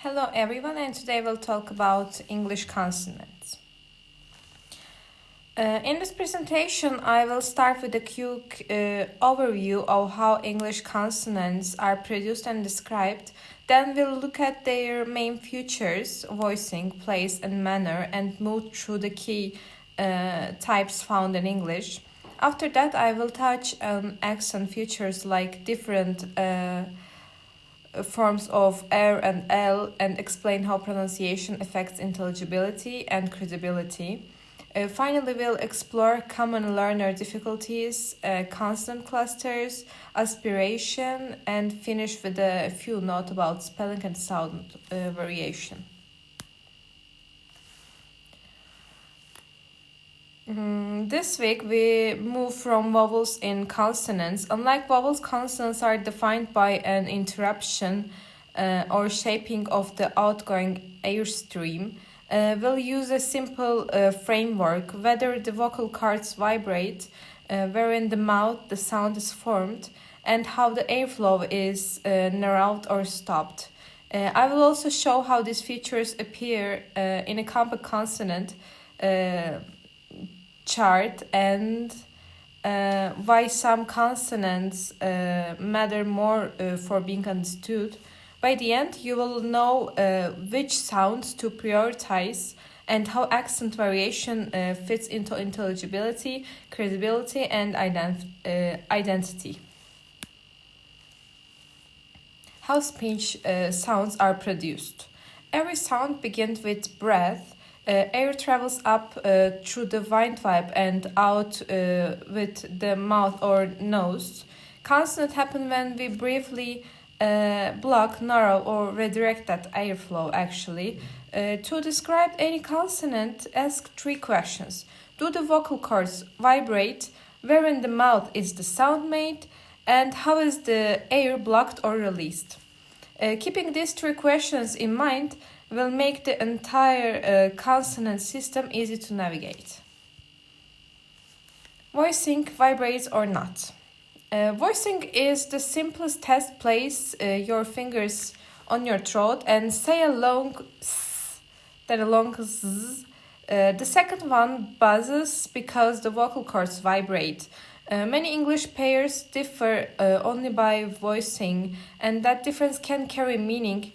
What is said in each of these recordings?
Hello everyone, and today we'll talk about English consonants. In this presentation, I will start with a quick overview of how English consonants are produced and described. Then we'll look at their main features, voicing, place, and manner, and move through the key types found in English. After that, I will touch on accent features like different forms of R and L and explain how pronunciation affects intelligibility and credibility. Finally, we'll explore common learner difficulties, consonant clusters, aspiration, and finish with a few notes about spelling and sound variation. This week we move from vowels in consonants. Unlike vowels, consonants are defined by an interruption or shaping of the outgoing airstream. We'll use a simple framework, whether the vocal cords vibrate, where in the mouth the sound is formed, and how the airflow is narrowed or stopped. I will also show how these features appear in a compact consonant chart and why some consonants matter more for being understood. By the end, you will know which sounds to prioritize and how accent variation fits into intelligibility, credibility, and identity. How speech sounds are produced. Every sound begins with breath. Air travels up through the windpipe and out with the mouth or nose. Consonants happen when we briefly block, narrow, or redirect that airflow, actually. To describe any consonant, ask three questions. Do the vocal cords vibrate? Where in the mouth is the sound made? And how is the air blocked or released? Keeping these three questions in mind will make the entire consonant system easy to navigate. Voicing vibrates or not. Voicing is the simplest test. Place your fingers on your throat and say a long s, then a long z. The second one buzzes because the vocal cords vibrate. Many English pairs differ only by voicing, and that difference can carry meaning.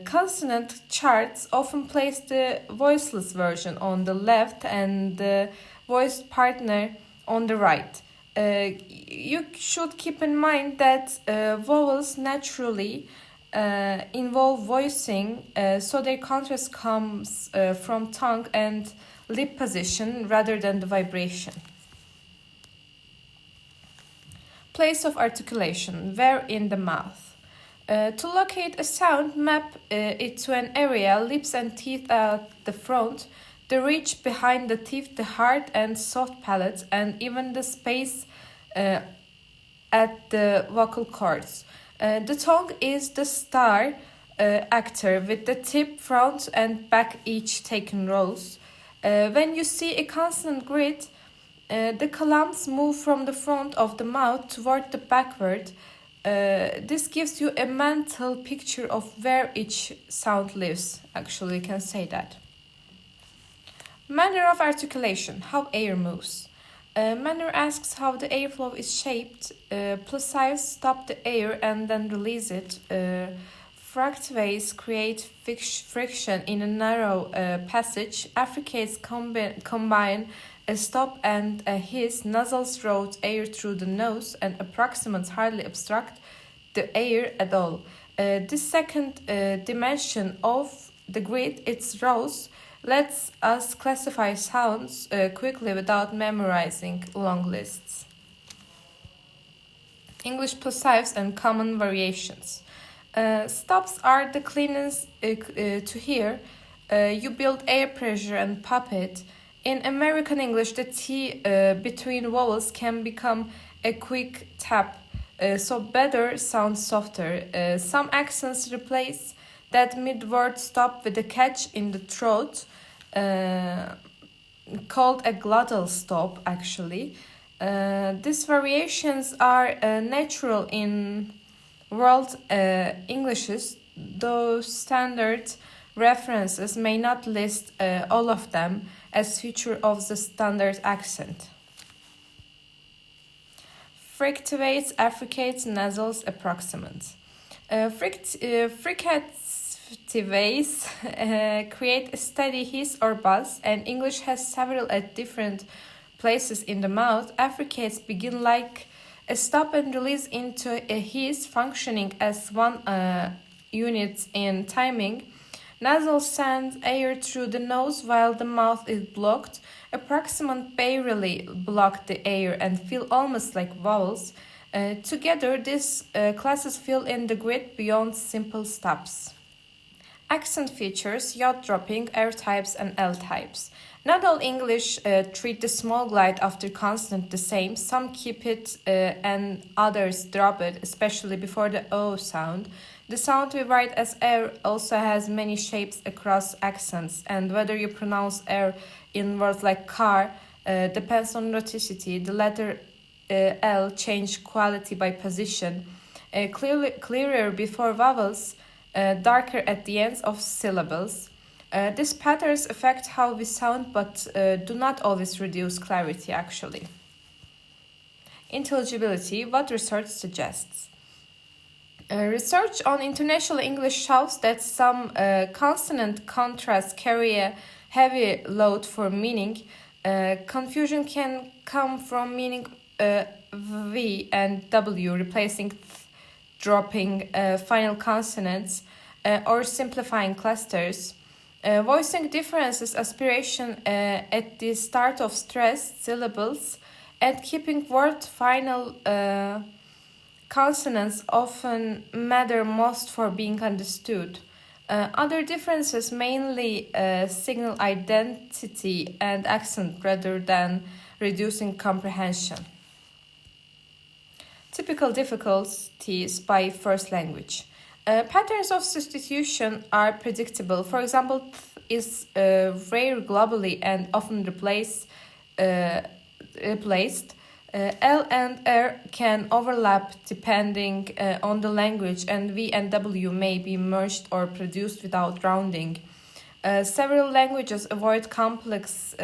Consonant charts often place the voiceless version on the left and the voiced partner on the right. You should keep in mind that vowels naturally involve voicing, so their contrast comes from tongue and lip position rather than the vibration. Place of articulation, where in the mouth. To locate a sound, map it to an area, lips and teeth at the front, the ridge behind the teeth, the hard and soft palate, and even the space at the vocal cords. The tongue is the star actor with the tip, front, and back each taken rows. When you see a consonant grid, the columns move from the front of the mouth toward the backward. This gives you a mental picture of where each sound lives. Actually, you can say that. Manner of articulation, how air moves. Manner asks how the airflow is shaped. Plosives stop the air and then release it. Fractways create friction in a narrow passage. Affricates combine a stop and a hiss. Nasals route air through the nose, and approximates hardly obstruct the air at all. This second dimension of the grid, its rows, lets us classify sounds quickly without memorizing long lists. English plosives and common variations. Stops are the cleanest to hear. You build air pressure and pop it. In American English, the T between vowels can become a quick tap, so better sounds softer. Some accents replace that mid-word stop with a catch in the throat, called a glottal stop, actually. These variations are natural in World Englishes those standard references may not list all of them as feature of the standard accent. Fricatives, affricates, nasals, approximants. Fricatives create a steady hiss or buzz, and English has several at different places in the mouth. Affricates begin like a stop and release into a hiss, functioning as one unit in timing. Nasal sends air through the nose while the mouth is blocked. Approximant barely block the air and feel almost like vowels. Together, these classes fill in the grid beyond simple stops. Accent features, yacht dropping, R types, and L types. Not all English treat the small glide after consonant the same. Some keep it and others drop it, especially before the O sound. The sound we write as R also has many shapes across accents, and whether you pronounce R in words like car depends on rhoticity. The letter L change quality by position. Clearer before vowels, darker at the ends of syllables. These patterns affect how we sound but do not always reduce clarity actually. Intelligibility, what research suggests. Research on international English shows that some consonant contrasts carry a heavy load for meaning. Confusion can come from meaning V and W replacing th, dropping final consonants, or simplifying clusters. Voicing differences, aspiration at the start of stressed syllables, and keeping word final consonants often matter most for being understood. Other differences mainly signal identity and accent rather than reducing comprehension. Typical difficulties by first language. Patterns of substitution are predictable. For example, th is rare globally and often replaced. L and R can overlap depending on the language, and V and W may be merged or produced without rounding. Several languages avoid complex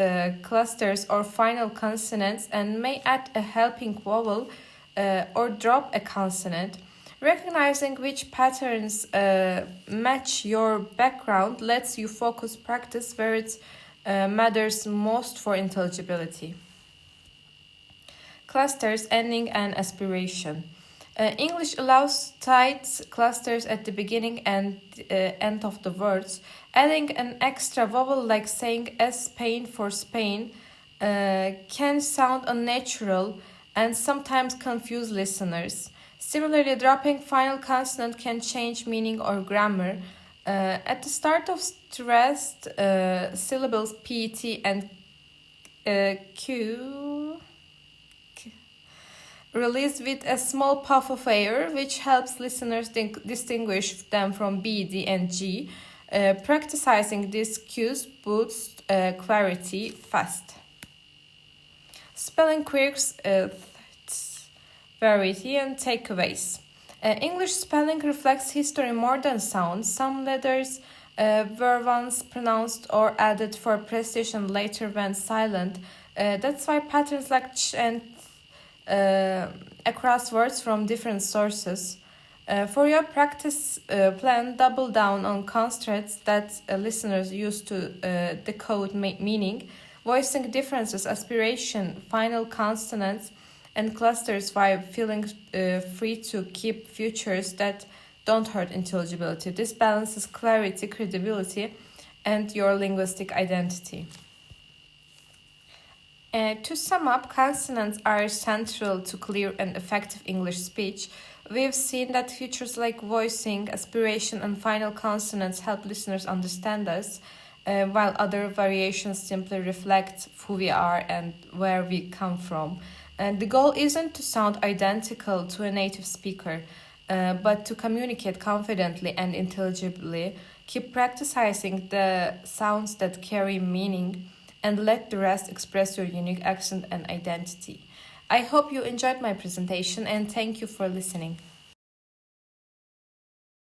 clusters or final consonants and may add a helping vowel or drop a consonant. Recognizing which patterns match your background lets you focus practice where it matters most for intelligibility. Clusters, ending, and aspiration. English allows tight clusters at the beginning and end of the words. Adding an extra vowel like saying Spain for Spain can sound unnatural and sometimes confuse listeners. Similarly, dropping final consonant can change meaning or grammar. At the start of stressed syllables P, T, and Q released with a small puff of air, which helps listeners distinguish them from B, D, and G. Practicing these cues boosts clarity fast. Spelling quirks, variety, and takeaways. English spelling reflects history more than sound. Some letters were once pronounced or added for precision, later went silent. That's why patterns like ch and across words from different sources. For your practice plan, double down on constructs that listeners use to decode meaning, voicing differences, aspiration, final consonants, and clusters while feeling free to keep features that don't hurt intelligibility. This balances clarity, credibility, and your linguistic identity. To sum up, consonants are central to clear and effective English speech. We've seen that features like voicing, aspiration, and final consonants help listeners understand us, while other variations simply reflect who we are and where we come from. And the goal isn't to sound identical to a native speaker, but to communicate confidently and intelligibly. Keep practicing the sounds that carry meaning, and let the rest express your unique accent and identity. I hope you enjoyed my presentation, and thank you for listening.